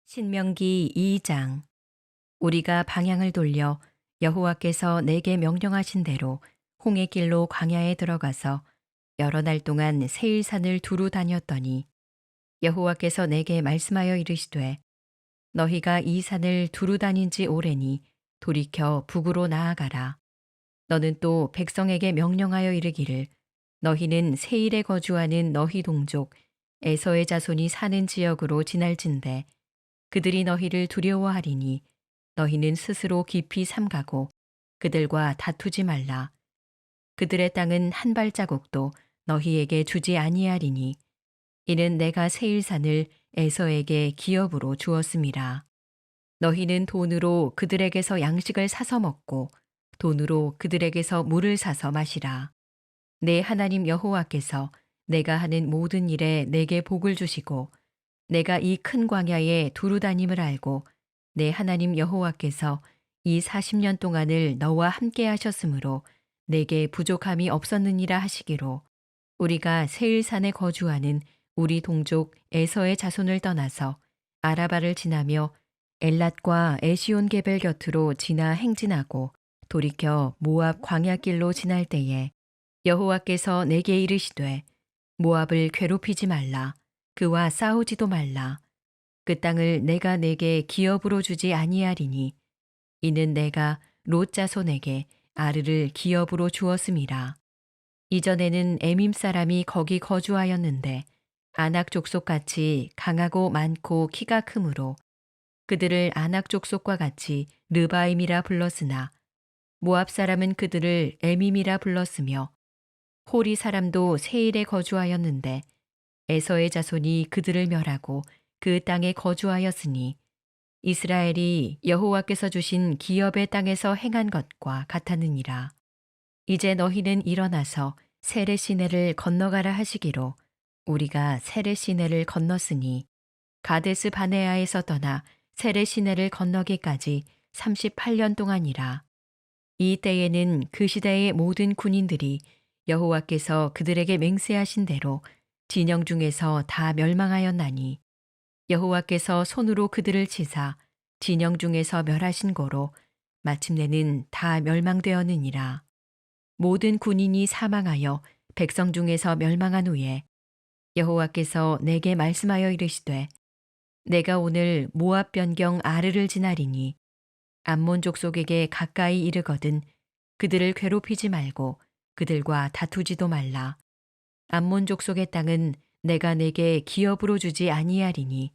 신명기 2장. 우리가 방향을 돌려 여호와께서 내게 명령하신 대로 홍해 길로 광야에 들어가서 여러 날 동안 세일산을 두루 다녔더니 여호와께서 내게 말씀하여 이르시되 너희가 이 산을 두루 다닌 지 오래니 돌이켜 북으로 나아가라. 너는 또 백성에게 명령하여 이르기를 너희는 세일에 거주하는 너희 동족 에서의 자손이 사는 지역으로 지날진대 그들이 너희를 두려워하리니 너희는 스스로 깊이 삼가고 그들과 다투지 말라. 그들의 땅은 한 발자국도 너희에게 주지 아니하리니 이는 내가 세일산을 에서에게 기업으로 주었음이라. 너희는 돈으로 그들에게서 양식을 사서 먹고 돈으로 그들에게서 물을 사서 마시라. 내 하나님 여호와께서 내가 하는 모든 일에 내게 복을 주시고 내가 이 큰 광야에 두루 다님을 알고 내 하나님 여호와께서 이 40년 동안을 너와 함께 하셨으므로 내게 부족함이 없었느니라 하시기로 우리가 세일산에 거주하는 우리 동족 에서의 자손을 떠나서 아라바를 지나며 엘랏과 에시온 게벨 곁으로 지나 행진하고 돌이켜 모압 광야길로 지날 때에 여호와께서 내게 이르시되 모압을 괴롭히지 말라. 그와 싸우지도 말라. 그 땅을 내가 내게 기업으로 주지 아니하리니 이는 내가 롯 자손에게 아르를 기업으로 주었음이라. 이전에는 에밈 사람이 거기 거주하였는데 아낙 족속같이 강하고 많고 키가 크므로 그들을 아낙 족속과 같이 르바임이라 불렀으나 모압 사람은 그들을 에밈이라 불렀으며 호리 사람도 세일에 거주하였는데 에서의 자손이 그들을 멸하고 그 땅에 거주하였으니 이스라엘이 여호와께서 주신 기업의 땅에서 행한 것과 같았느니라. 이제 너희는 일어나서 세레 시내를 건너가라 하시기로 우리가 세레 시내를 건넜으니 가데스 바네아에서 떠나 세레 시내를 건너기까지 38년 동안이라. 이 때에는 그 시대의 모든 군인들이 여호와께서 그들에게 맹세하신 대로 진영 중에서 다 멸망하였나니 여호와께서 손으로 그들을 치사 진영 중에서 멸하신 거로 마침내는 다 멸망되었느니라. 모든 군인이 사망하여 백성 중에서 멸망한 후에 여호와께서 내게 말씀하여 이르시되 내가 오늘 모압 변경 아르를 지나리니 암몬 족속에게 가까이 이르거든 그들을 괴롭히지 말고 그들과 다투지도 말라. 암몬 족속의 땅은 내가 내게 기업으로 주지 아니하리니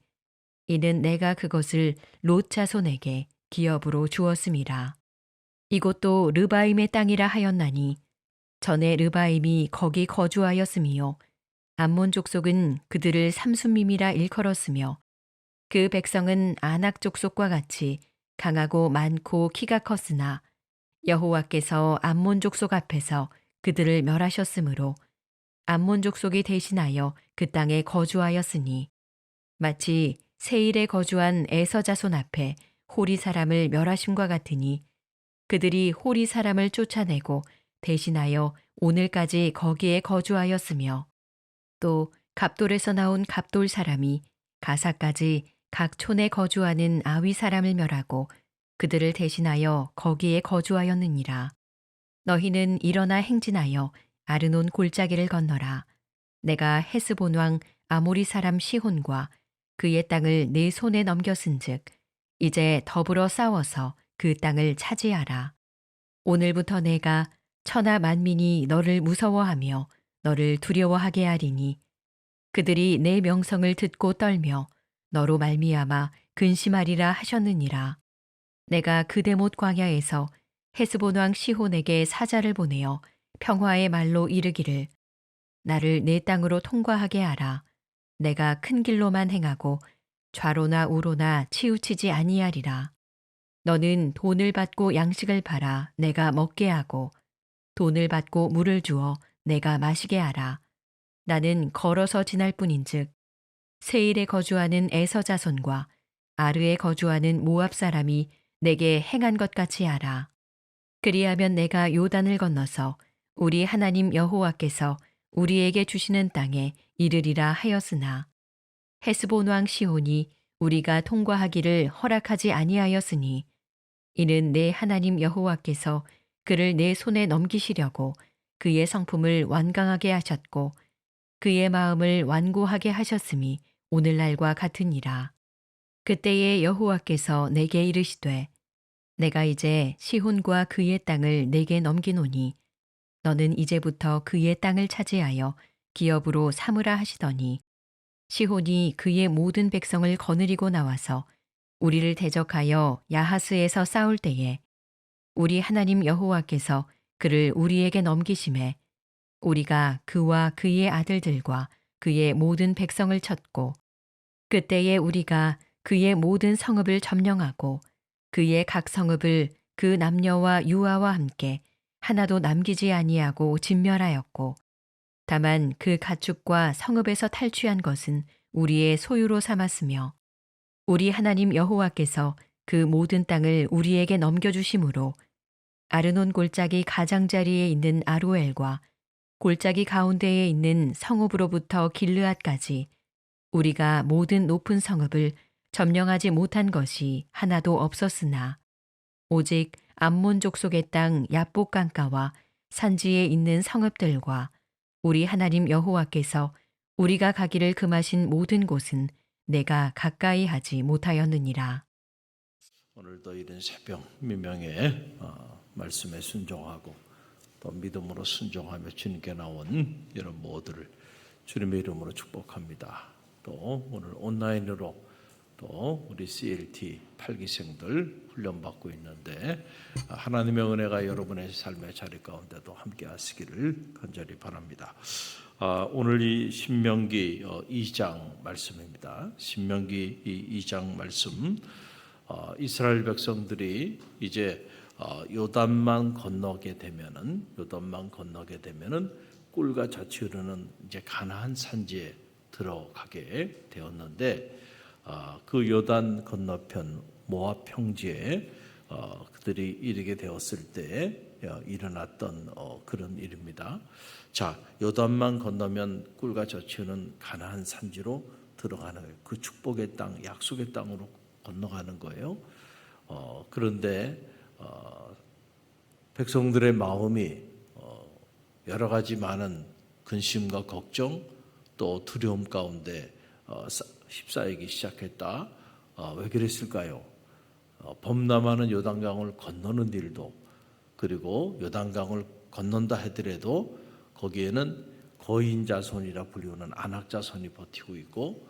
이는 내가 그것을 롯 자손에게 기업으로 주었음이라. 이곳도 르바임의 땅이라 하였나니 전에 르바임이 거기 거주하였으며 암몬 족속은 그들을 삼순밈이라 일컬었으며 그 백성은 아낙 족속과 같이 강하고 많고 키가 컸으나 여호와께서 암몬 족속 앞에서 그들을 멸하셨으므로 암몬 족속이 대신하여 그 땅에 거주하였으니 마치 세일에 거주한 에서 자손 앞에 호리 사람을 멸하심과 같으니 그들이 호리 사람을 쫓아내고 대신하여 오늘까지 거기에 거주하였으며 또 갑돌에서 나온 갑돌 사람이 가사까지 각 촌에 거주하는 아위 사람을 멸하고 그들을 대신하여 거기에 거주하였느니라. 너희는 일어나 행진하여 아르논 골짜기를 건너라. 내가 헤스본 왕 아모리 사람 시혼과 그의 땅을 내 손에 넘겼은즉 이제 더불어 싸워서 그 땅을 차지하라. 오늘부터 내가 천하 만민이 너를 무서워하며 너를 두려워하게 하리니 그들이 내 명성을 듣고 떨며 너로 말미암아 근심하리라 하셨느니라. 내가 그대못 광야에서 헤스본 왕 시혼에게 사자를 보내어 평화의 말로 이르기를 나를 내 땅으로 통과하게 하라. 내가 큰 길로만 행하고 좌로나 우로나 치우치지 아니하리라. 너는 돈을 받고 양식을 팔아 내가 먹게 하고 돈을 받고 물을 주어 내가 마시게 하라. 나는 걸어서 지날 뿐인즉 세일에 거주하는 에서 자손과 아르에 거주하는 모압 사람이 내게 행한 것 같이 하라. 그리하면 내가 요단을 건너서 우리 하나님 여호와께서 우리에게 주시는 땅에 이르리라 하였으나 헤스본 왕 시온이 우리가 통과하기를 허락하지 아니하였으니 이는 내 하나님 여호와께서 그를 내 손에 넘기시려고 그의 성품을 완강하게 하셨고 그의 마음을 완고하게 하셨음이 오늘날과 같으니라. 그때에 여호와께서 내게 이르시되 내가 이제 시혼과 그의 땅을 내게 넘기노니 너는 이제부터 그의 땅을 차지하여 기업으로 삼으라 하시더니 시혼이 그의 모든 백성을 거느리고 나와서 우리를 대적하여 야하스에서 싸울 때에 우리 하나님 여호와께서 그를 우리에게 넘기심에 우리가 그와 그의 아들들과 그의 모든 백성을 쳤고 그때에 우리가 그의 모든 성읍을 점령하고 그의 각 성읍을 그 남녀와 유아와 함께 하나도 남기지 아니하고 진멸하였고 다만 그 가축과 성읍에서 탈취한 것은 우리의 소유로 삼았으며 우리 하나님 여호와께서 그 모든 땅을 우리에게 넘겨주심으로 아르논 골짜기 가장자리에 있는 아로엘과 골짜기 가운데에 있는 성읍으로부터 길르앗까지 우리가 모든 높은 성읍을 점령하지 못한 것이 하나도 없었으나 오직 암몬 족속의 땅 야복 강가와 산지에 있는 성읍들과 우리 하나님 여호와께서 우리가 가기를 금하신 모든 곳은 내가 가까이 하지 못하였느니라. 오늘도 이른 새벽 미명의 말씀에 순종하고 또 믿음으로 순종하며 주님께 나온 여러분 모두를 주님의 이름으로 축복합니다. 또 오늘 온라인으로 또 우리 CLT 8기생들 훈련받고 있는데 하나님의 은혜가 여러분의 삶의 자리 가운데도 함께 하시기를 간절히 바랍니다. 오늘 이 신명기 2장 말씀입니다. 신명기 2장 말씀, 이스라엘 백성들이 이제 요단만 건너게 되면은 꿀과 젖이 흐르는 이제 가나안 산지에 들어가게 되었는데 그 요단 건너편 모압 평지에 그들이 이르게 되었을 때 일어났던 그런 일입니다. 자, 요단만 건너면 꿀과 젖이 흐르는 가나안 산지로 들어가는 거예요. 그 축복의 땅, 약속의 땅으로 건너가는 거예요. 그런데 백성들의 마음이 여러 가지 많은 근심과 걱정 또 두려움 가운데 휩싸이기 시작했다. 왜 그랬을까요? 범람하는 요단강을 건너는 일도, 그리고 요단강을 건넌다 하더라도 거기에는 거인 자손이라 불리우는 안악 자손이 버티고 있고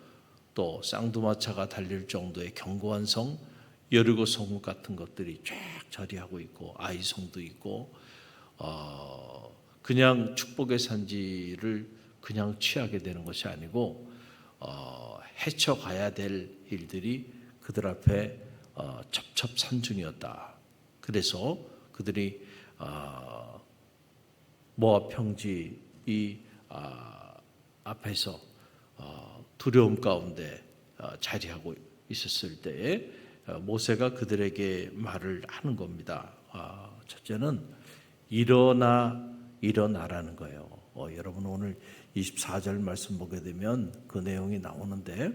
또 쌍두마차가 달릴 정도의 견고한 성 여리고 성읍 같은 것들이 쫙 자리하고 있고 아이성도 있고 그냥 축복의 산지를 그냥 취하게 되는 것이 아니고 헤쳐가야 될 일들이 그들 앞에 첩첩산중이었다. 그래서 그들이 모압 평지 이 앞에서 두려움 가운데 자리하고 있었을 때에 모세가 그들에게 말을 하는 겁니다. 첫째는 일어나라는 거예요. 여러분 오늘 24절 말씀 보게 되면 그 내용이 나오는데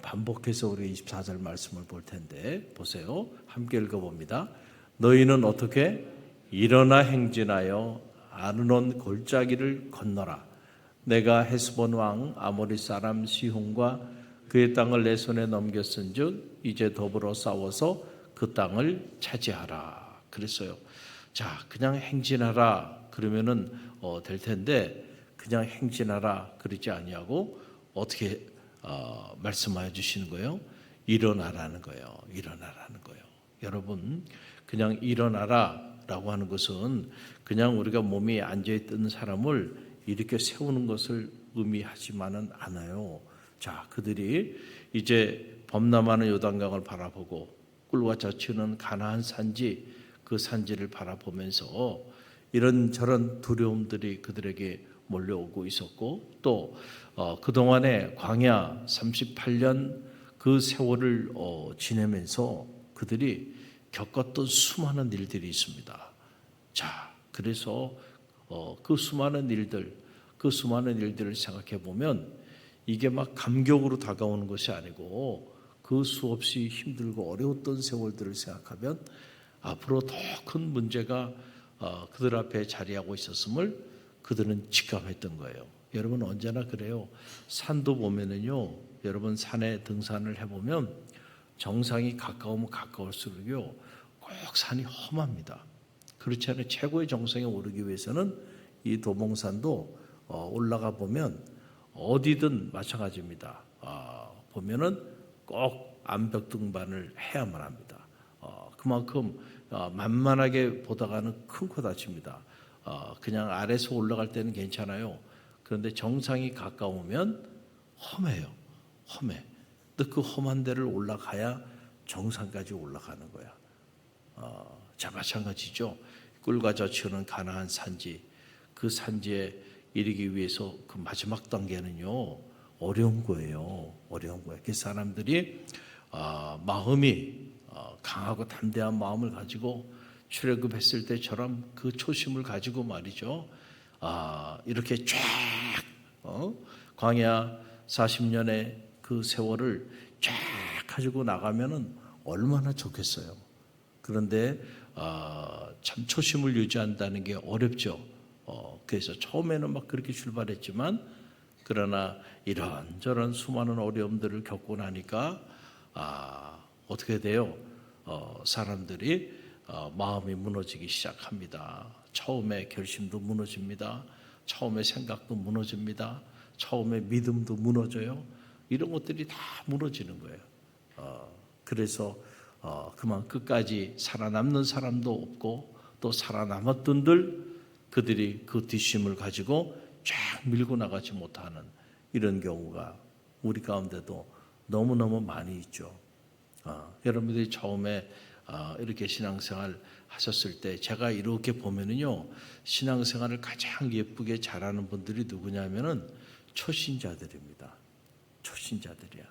반복해서 우리 24절 말씀을 볼 텐데 보세요. 함께 읽어봅니다. 너희는 어떻게 일어나 행진하여 아르논 골짜기를 건너라. 내가 헤스본 왕 아모리 사람 시혼과 그의 땅을 내 손에 넘겼은즉 이제 더불어 싸워서 그 땅을 차지하라. 그랬어요. 자, 그냥 행진하라 그러면은 될 텐데 그냥 행진하라 그러지 아니하고 어떻게 말씀하여 주시는 거예요? 일어나라는 거예요. 일어나라는 거예요. 여러분, 그냥 일어나라라고 하는 것은 그냥 우리가 몸이 앉아있던 사람을 이렇게 세우는 것을 의미하지만은 않아요. 자, 그들이 이제 범람하는 요단강을 바라보고 꿀과 젖히는 가나안 산지, 그 산지를 바라보면서 이런저런 두려움들이 그들에게 몰려오고 있었고 또 그동안에 광야 38년 그 세월을 지내면서 그들이 겪었던 수많은 일들이 있습니다. 자, 그래서 그 수많은 일들을 생각해 보면 이게 막 감격으로 다가오는 것이 아니고 그 수없이 힘들고 어려웠던 세월들을 생각하면 앞으로 더 큰 문제가 그들 앞에 자리하고 있었음을 그들은 직감했던 거예요. 여러분 언제나 그래요. 산도 보면은요, 여러분 산에 등산을 해보면 정상이 가까우면 가까울수록요 꼭 산이 험합니다. 그렇지 않아요. 최고의 정상에 오르기 위해서는 이 도봉산도 올라가 보면 어디든 마찬가지입니다. 보면은 꼭 암벽 등반을 해야만 합니다. 그만큼 만만하게 보다가는 큰 코 다칩니다. 그냥 아래서 올라갈 때는 괜찮아요. 그런데 정상이 가까우면 험해요. 험해. 근데 그 험한 데를 올라가야 정상까지 올라가는 거야. 자, 마찬가지죠. 꿀과 젖이 흐르는 가나안 산지, 그 산지에 이르기 위해서 그 마지막 단계는요 어려운 거예요. 어려운 거예요. 그 사람들이 마음이 강하고 담대한 마음을 가지고 출애굽했을 때처럼 그 초심을 가지고 말이죠. 이렇게 쫙 광야 40년의 그 세월을 쫙 가지고 나가면은 얼마나 좋겠어요. 그런데 참 초심을 유지한다는 게 어렵죠. 그래서 처음에는 막 그렇게 출발했지만 그러나 이런저런 수많은 어려움들을 겪고 나니까 어떻게 돼요? 사람들이 마음이 무너지기 시작합니다. 처음에 결심도 무너집니다. 처음에 생각도 무너집니다. 처음에 믿음도 무너져요. 이런 것들이 다 무너지는 거예요. 그래서 그만 끝까지 살아남는 사람도 없고 또 살아남았던들 그들이 그 뒷심을 가지고 쫙 밀고 나가지 못하는 이런 경우가 우리 가운데도 너무너무 많이 있죠. 여러분들이 처음에 이렇게 신앙생활 하셨을 때 제가 이렇게 보면은요 신앙생활을 가장 예쁘게 잘하는 분들이 누구냐면은 초신자들입니다. 초신자들이야.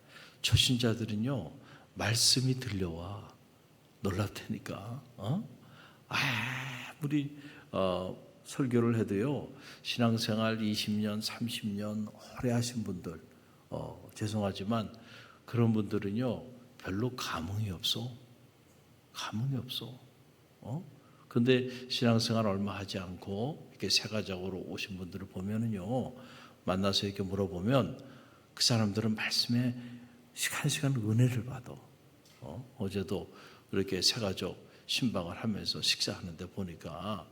초신자들은요 말씀이 들려와 놀랍다니까. 아무리 설교를 해도요 신앙생활 20년 30년 오래 하신 분들 죄송하지만 그런 분들은요 별로 감흥이 없어. 감흥이 없어. 근데 신앙생활 얼마 하지 않고 이렇게 세가적으로 오신 분들을 보면은요 만나서 이렇게 물어보면 그 사람들은 말씀에 시간 은혜를 받아. 어제도 이렇게 세가족 신방을 하면서 식사하는데 보니까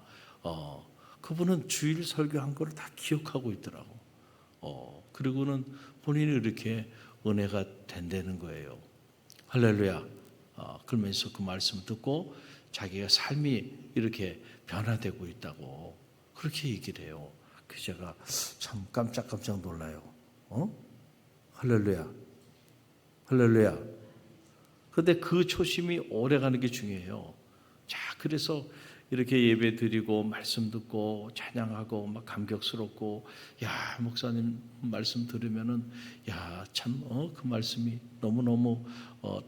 그분은 주일 설교한 거를 다 기억하고 있더라고. 그리고는 본인이 이렇게 은혜가 된다는 거예요. 할렐루야. 그러면서 그 말씀을 듣고 자기가 삶이 이렇게 변화되고 있다고 그렇게 얘기를 해요. 그래서 제가 참 깜짝 놀라요. 할렐루야. 할렐루야. 그런데 그 초심이 오래가는 게 중요해요. 자, 그래서 이렇게 예배 드리고 말씀 듣고 찬양하고 막 감격스럽고 야 목사님 말씀 들으면은 야 참 그 말씀이 너무너무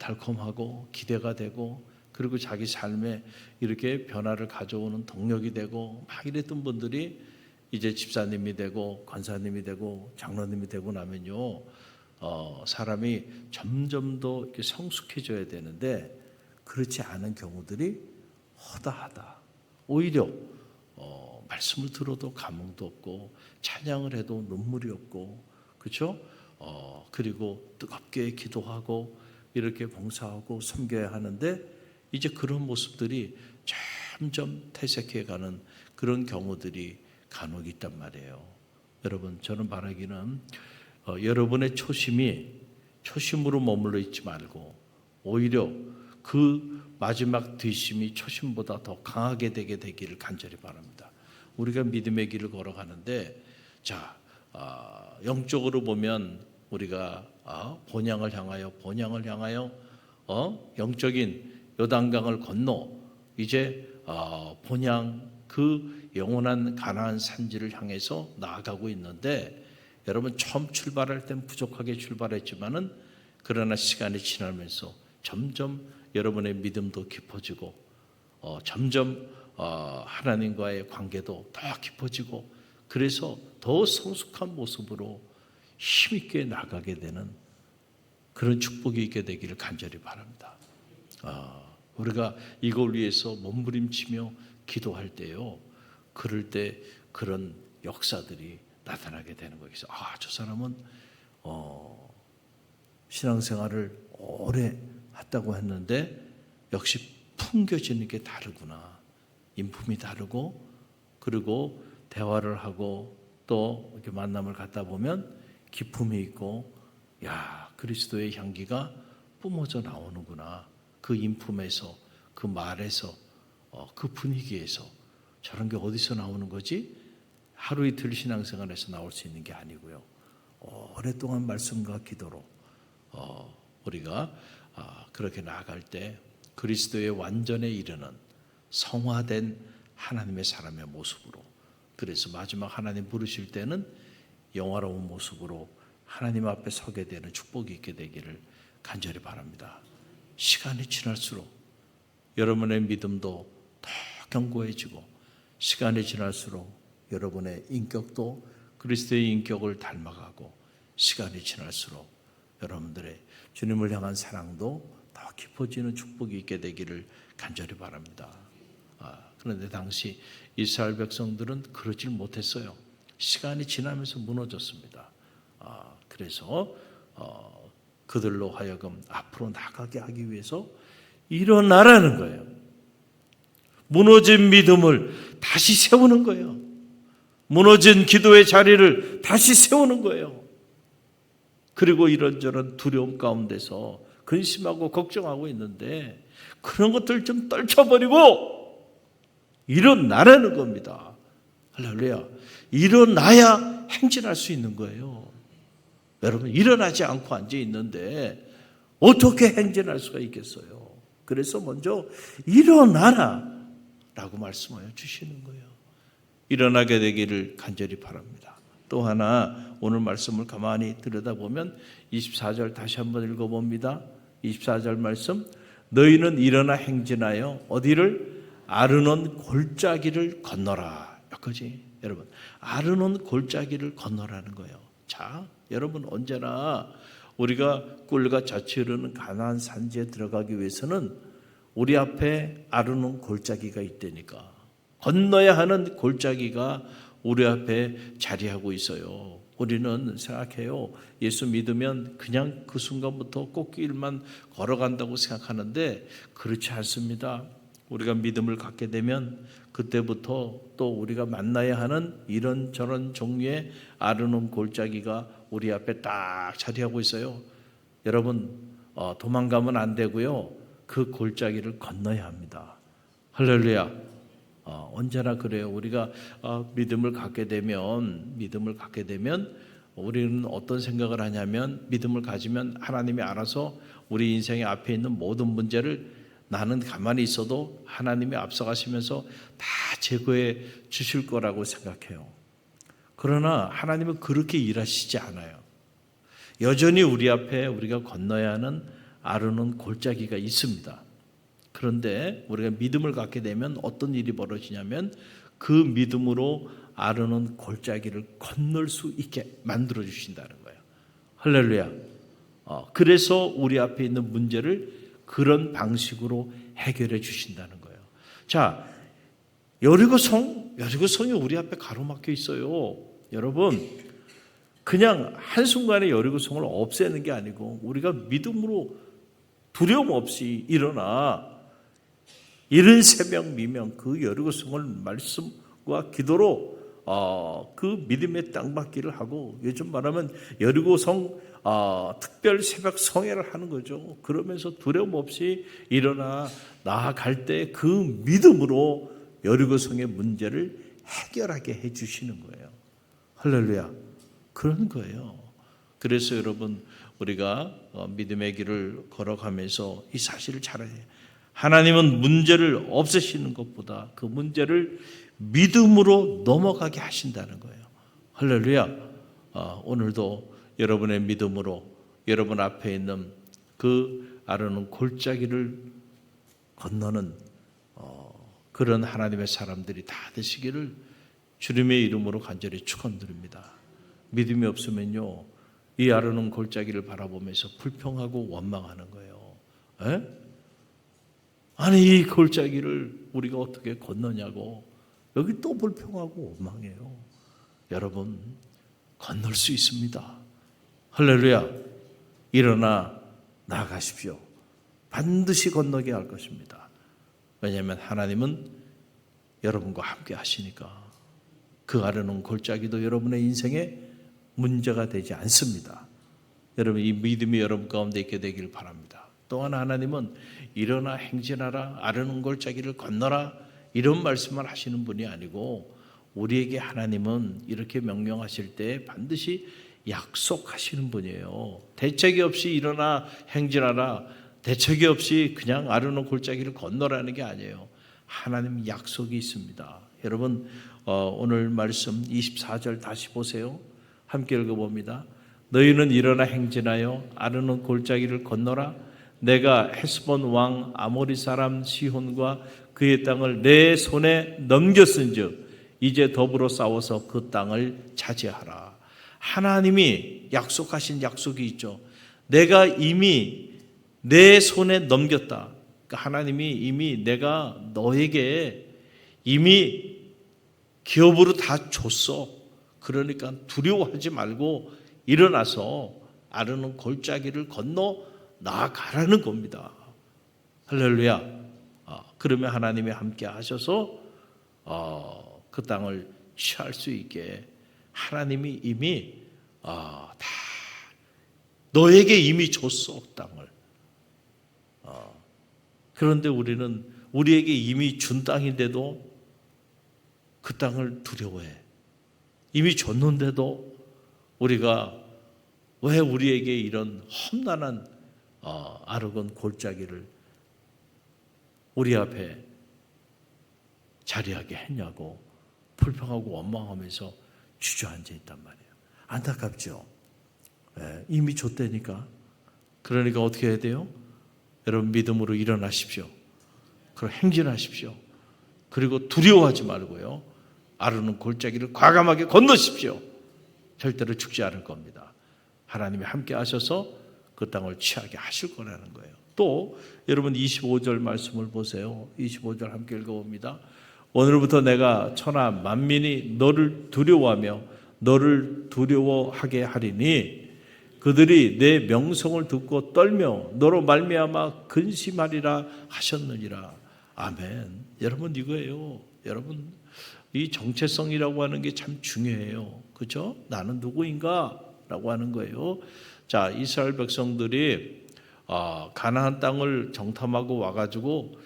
달콤하고 기대가 되고 그리고 자기 삶에 이렇게 변화를 가져오는 동력이 되고 막 이랬던 분들이 이제 집사님이 되고 권사님이 되고 장로님이 되고 나면요 사람이 점점 더 이렇게 성숙해져야 되는데 그렇지 않은 경우들이 허다하다. 오히려 말씀을 들어도 감흥도 없고 찬양을 해도 눈물이 없고 그렇죠? 그리고 뜨겁게 기도하고 이렇게 봉사하고 섬겨야 하는데 이제 그런 모습들이 점점 퇴색해가는 그런 경우들이 간혹 있단 말이에요. 여러분 저는 바라기는 여러분의 초심이 초심으로 머물러 있지 말고 오히려 그 마지막 뒷심이 초심보다 더 강하게 되게 되기를 간절히 바랍니다. 우리가 믿음의 길을 걸어가는데 자 영적으로 보면 우리가 본향을 향하여 영적인 요단강을 건너 이제 본향 그 영원한 가나안 산지를 향해서 나아가고 있는데 여러분 처음 출발할 땐 부족하게 출발했지만은 그러나 시간이 지나면서 점점 여러분의 믿음도 깊어지고 점점 하나님과의 관계도 더 깊어지고 그래서 더 성숙한 모습으로 힘있게 나가게 되는 그런 축복이 있게 되기를 간절히 바랍니다. 우리가 이걸 위해서 몸부림치며 기도할 때요, 그럴 때 그런 역사들이 나타나게 되는 거예요. 그래서 저 사람은 신앙생활을 오래 했다고 했는데 역시 풍겨지는 게 다르구나. 인품이 다르고, 그리고 대화를 하고 또 이렇게 만남을 갖다 보면 기품이 있고, 그리스도의 향기가 뿜어져 나오는구나. 그 인품에서, 그 말에서, 그 분위기에서. 저런 게 어디서 나오는 거지? 하루 이틀 신앙생활에서 나올 수 있는 게 아니고요, 오랫동안 말씀과 기도로 우리가 그렇게 나아갈 때 그리스도의 완전에 이르는 성화된 하나님의 사람의 모습으로, 그래서 마지막 하나님 부르실 때는 영화로운 모습으로 하나님 앞에 서게 되는 축복이 있게 되기를 간절히 바랍니다. 시간이 지날수록 여러분의 믿음도 더 견고해지고, 시간이 지날수록 여러분의 인격도 그리스도의 인격을 닮아가고, 시간이 지날수록 여러분들의 주님을 향한 사랑도 더 깊어지는 축복이 있게 되기를 간절히 바랍니다. 그런데 당시 이스라엘 백성들은 그러질 못했어요. 시간이 지나면서 무너졌습니다. 그래서 그들로 하여금 앞으로 나가게 하기 위해서 일어나라는 거예요. 무너진 믿음을 다시 세우는 거예요. 무너진 기도의 자리를 다시 세우는 거예요. 그리고 이런저런 두려움 가운데서 근심하고 걱정하고 있는데 그런 것들 좀 떨쳐버리고 일어나라는 겁니다. 할렐루야. 일어나야 행진할 수 있는 거예요. 여러분, 일어나지 않고 앉아 있는데 어떻게 행진할 수가 있겠어요? 그래서 먼저 일어나라 라고 말씀하여 주시는 거예요. 일어나게 되기를 간절히 바랍니다. 또 하나, 오늘 말씀을 가만히 들여다보면 24절 다시 한번 읽어봅니다. 24절 말씀, 너희는 일어나 행진하여 어디를? 아르논 골짜기를 건너라. 여기까지. 여러분, 아르논 골짜기를 건너라는 거예요. 자, 여러분, 언제나 우리가 꿀과 젖이 흐르는 가나안 산지에 들어가기 위해서는 우리 앞에 아르논 골짜기가 있다니까. 건너야 하는 골짜기가 우리 앞에 자리하고 있어요. 우리는 생각해요. 예수 믿으면 그냥 그 순간부터 꽃길만 걸어간다고 생각하는데 그렇지 않습니다. 우리가 믿음을 갖게 되면 그때부터 또 우리가 만나야 하는 이런저런 종류의 아르논 골짜기가 우리 앞에 딱 자리하고 있어요. 여러분, 도망가면 안 되고요, 그 골짜기를 건너야 합니다. 할렐루야. 언제나 그래요. 우리가 믿음을 갖게 되면 우리는 어떤 생각을 하냐면, 믿음을 가지면 하나님이 알아서 우리 인생의 앞에 있는 모든 문제를 나는 가만히 있어도 하나님이 앞서가시면서 다 제거해 주실 거라고 생각해요. 그러나 하나님은 그렇게 일하시지 않아요. 여전히 우리 앞에 우리가 건너야 하는 아르논 골짜기가 있습니다. 그런데 우리가 믿음을 갖게 되면 어떤 일이 벌어지냐면 그 믿음으로 아르논 골짜기를 건널 수 있게 만들어 주신다는 거예요. 할렐루야. 그래서 우리 앞에 있는 문제를 그런 방식으로 해결해 주신다는 거예요. 자, 여리고성이 우리 앞에 가로막혀 있어요. 여러분, 그냥 한순간에 여리고성을 없애는 게 아니고 우리가 믿음으로 두려움 없이 일어나 이른 새벽 미명 그 여리고성을 말씀과 기도로 그 믿음의 땅받기를 하고, 요즘 말하면 여리고성 특별 새벽 성회를 하는 거죠. 그러면서 두려움 없이 일어나 나아갈 때 그 믿음으로 여리고성의 문제를 해결하게 해주시는 거예요. 할렐루야. 그런 거예요. 그래서 여러분, 우리가 믿음의 길을 걸어가면서 이 사실을 잘 알아야 해요. 하나님은 문제를 없애시는 것보다 그 문제를 믿음으로 넘어가게 하신다는 거예요. 할렐루야. 오늘도 여러분의 믿음으로 여러분 앞에 있는 그 아르논 골짜기를 건너는 그런 하나님의 사람들이 다 되시기를 주님의 이름으로 간절히 축원드립니다. 믿음이 없으면요, 이 아르논 골짜기를 바라보면서 불평하고 원망하는 거예요. 에? 아니 이 골짜기를 우리가 어떻게 건너냐고 여기 또 불평하고 원망해요. 여러분 건널 수 있습니다. 할렐루야. 일어나 나아가십시오. 반드시 건너게 할 것입니다. 왜냐하면 하나님은 여러분과 함께 하시니까 그 아르논 골짜기도 여러분의 인생에 문제가 되지 않습니다. 여러분 이 믿음이 여러분 가운데 있게 되길 바랍니다. 또한 하나님은 일어나 행진하라, 아르논 골짜기를 건너라 이런 말씀을 하시는 분이 아니고 우리에게 하나님은 이렇게 명령하실 때 반드시 약속하시는 분이에요. 대책이 없이 일어나 행진하라, 대책이 없이 그냥 아르논 골짜기를 건너라는 게 아니에요. 하나님 약속이 있습니다. 여러분 오늘 말씀 24절 다시 보세요. 함께 읽어봅니다. 너희는 일어나 행진하여 아르논 골짜기를 건너라. 내가 헤스본 왕 아모리 사람 시혼과 그의 땅을 내 손에 넘겼은즉 이제 더불어 싸워서 그 땅을 차지하라. 하나님이 약속하신 약속이 있죠. 내가 이미 내 손에 넘겼다. 그러니까 하나님이 이미 내가 너에게 이미 기업으로 다 줬어. 그러니까 두려워하지 말고 일어나서 아르논 골짜기를 건너 나아가라는 겁니다. 할렐루야. 그러면 하나님이 함께 하셔서 그 땅을 취할 수 있게 하나님이 이미 다 너에게 이미 줬어 땅을. 그런데 우리는 우리에게 이미 준 땅인데도 그 땅을 두려워해. 이미 줬는데도 우리가 왜 우리에게 이런 험난한 아르논 골짜기를 우리 앞에 자리하게 했냐고 불평하고 원망하면서 주저앉아 있단 말이에요. 안타깝죠. 이미 줬다니까. 그러니까 어떻게 해야 돼요? 여러분 믿음으로 일어나십시오. 그리고 행진하십시오. 그리고 두려워하지 말고요. 아르논 골짜기를 과감하게 건너십시오. 절대로 죽지 않을 겁니다. 하나님이 함께 하셔서 그 땅을 취하게 하실 거라는 거예요. 또 여러분 25절 말씀을 보세요. 25절 함께 읽어봅니다. 오늘부터 내가 천하 만민이 너를 두려워하며 너를 두려워하게 하리니 그들이 내 명성을 듣고 떨며 너로 말미암아 근심하리라 하셨느니라. 아멘. 여러분 이거예요. 여러분 이 정체성이라고 하는 게 참 중요해요. 그렇죠? 나는 누구인가? 라고 하는 거예요. 자, 이스라엘 백성들이 가나안 땅을 정탐하고 와가지고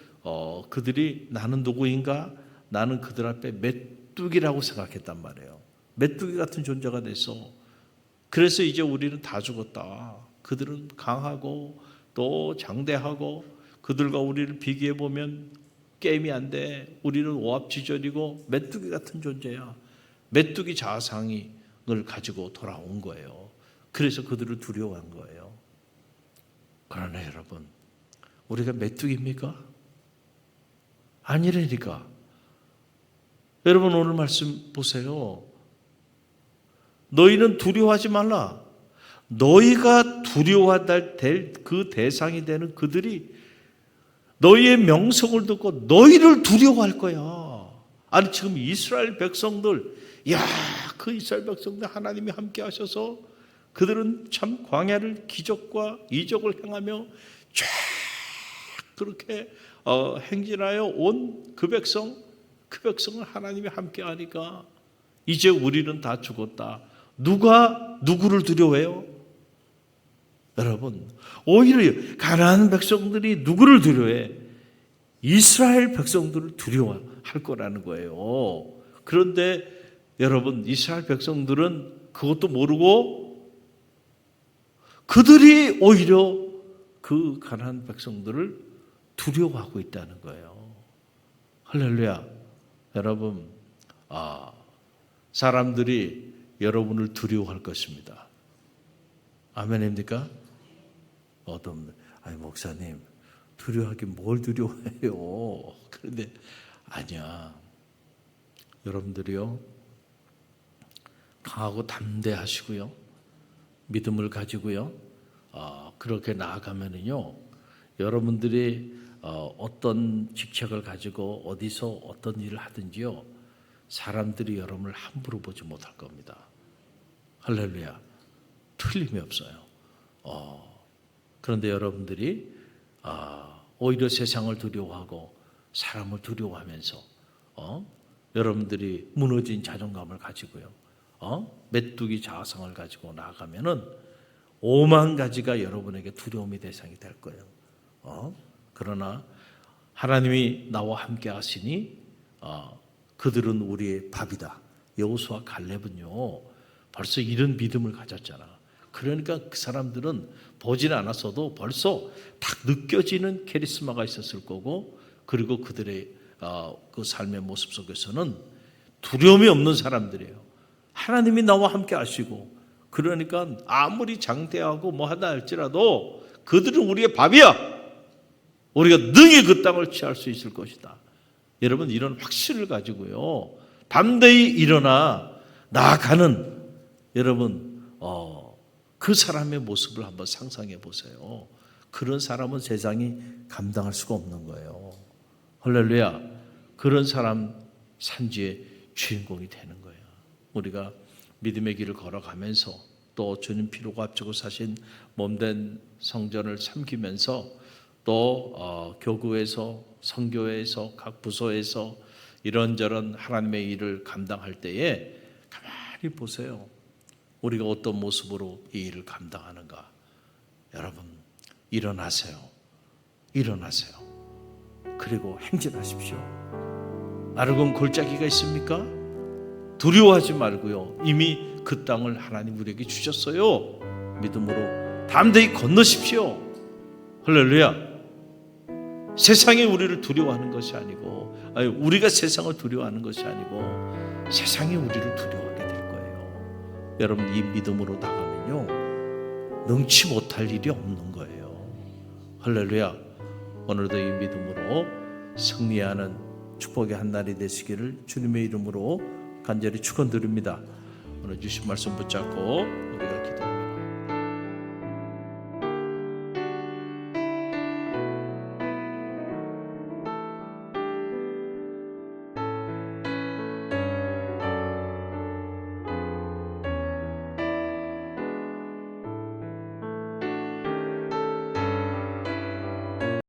그들이 나는 누구인가? 나는 그들 앞에 메뚜기라고 생각했단 말이에요. 메뚜기 같은 존재가 됐어. 그래서 이제 우리는 다 죽었다. 그들은 강하고 또 장대하고 그들과 우리를 비교해 보면 게임이 안 돼. 우리는 오합지졸이고 메뚜기 같은 존재야. 메뚜기 자상을 가지고 돌아온 거예요. 그래서 그들을 두려워한 거예요. 그러나 여러분, 우리가 메뚜기입니까? 아니라니까. 여러분 오늘 말씀 보세요. 너희는 두려워하지 말라. 너희가 두려워해야 될 그 대상이 되는 그들이 너희의 명성을 듣고 너희를 두려워할 거야. 아니 지금 이스라엘 백성들, 그 이스라엘 백성들 하나님이 함께 하셔서 그들은 참 광야를 기적과 이적을 행하며 쫙 그렇게 행진하여 온 그 백성을 하나님이 함께 하니까 이제 우리는 다 죽었다. 누가 누구를 두려워해요? 여러분, 오히려 가나안 백성들이 누구를 두려워해? 이스라엘 백성들을 두려워할 거라는 거예요. 그런데 여러분, 이스라엘 백성들은 그것도 모르고 그들이 오히려 그 가나안 백성들을 두려워하고 있다는 거예요. 할렐루야. 여러분, 사람들이 여러분을 두려워할 것입니다. 아멘입니까? 아니 목사님 두려워하긴 뭘 두려워해요. 그런데 아니야. 여러분들이요 강하고 담대하시고요. 믿음을 가지고요. 그렇게 나아가면은요. 여러분들이 어떤 직책을 가지고 어디서 어떤 일을 하든지요. 사람들이 여러분을 함부로 보지 못할 겁니다. 할렐루야. 틀림이 없어요. 그런데 여러분들이 오히려 세상을 두려워하고 사람을 두려워하면서 여러분들이 무너진 자존감을 가지고요. 메뚜기 자아성을 가지고 나아가면은 5만 가지가 여러분에게 두려움의 대상이 될 거예요. 그러나 하나님이 나와 함께 하시니 그들은 우리의 밥이다. 여호수아 갈렙은요 벌써 이런 믿음을 가졌잖아. 그러니까 그 사람들은 보지는 않았어도 벌써 딱 느껴지는 카리스마가 있었을 거고, 그리고 그들의 그 삶의 모습 속에서는 두려움이 없는 사람들이에요. 하나님이 나와 함께 하시고, 그러니까 아무리 장대하고 뭐 하다 할지라도 그들은 우리의 밥이야. 우리가 능히 그 땅을 취할 수 있을 것이다. 여러분, 이런 확신을 가지고요 담대히 일어나 나아가는 여러분 그 사람의 모습을 한번 상상해 보세요. 그런 사람은 세상이 감당할 수가 없는 거예요. 할렐루야. 그런 사람 산지의 주인공이 되는 거예요. 우리가 믿음의 길을 걸어가면서 또 주님 피로가 앞지고 사신 몸된 성전을 섬기면서 또 교구에서 선교회에서 각 부서에서 이런저런 하나님의 일을 감당할 때에 가만히 보세요. 우리가 어떤 모습으로 이 일을 감당하는가. 여러분, 일어나세요. 일어나세요. 그리고 행진하십시오. 아르곤 골짜기가 있습니까? 두려워하지 말고요. 이미 그 땅을 하나님 우리에게 주셨어요. 믿음으로 담대히 건너십시오. 할렐루야. 세상이 우리를 두려워하는 것이 아니고, 우리가 세상을 두려워하는 것이 아니고 세상이 우리를 두려워하게 될 거예요. 여러분, 이 믿음으로 나가면요 능치 못할 일이 없는 거예요. 할렐루야. 오늘도 이 믿음으로 승리하는 축복의 한 날이 되시기를 주님의 이름으로 간절히 축원드립니다. 오늘 주신 말씀 붙잡고 우리가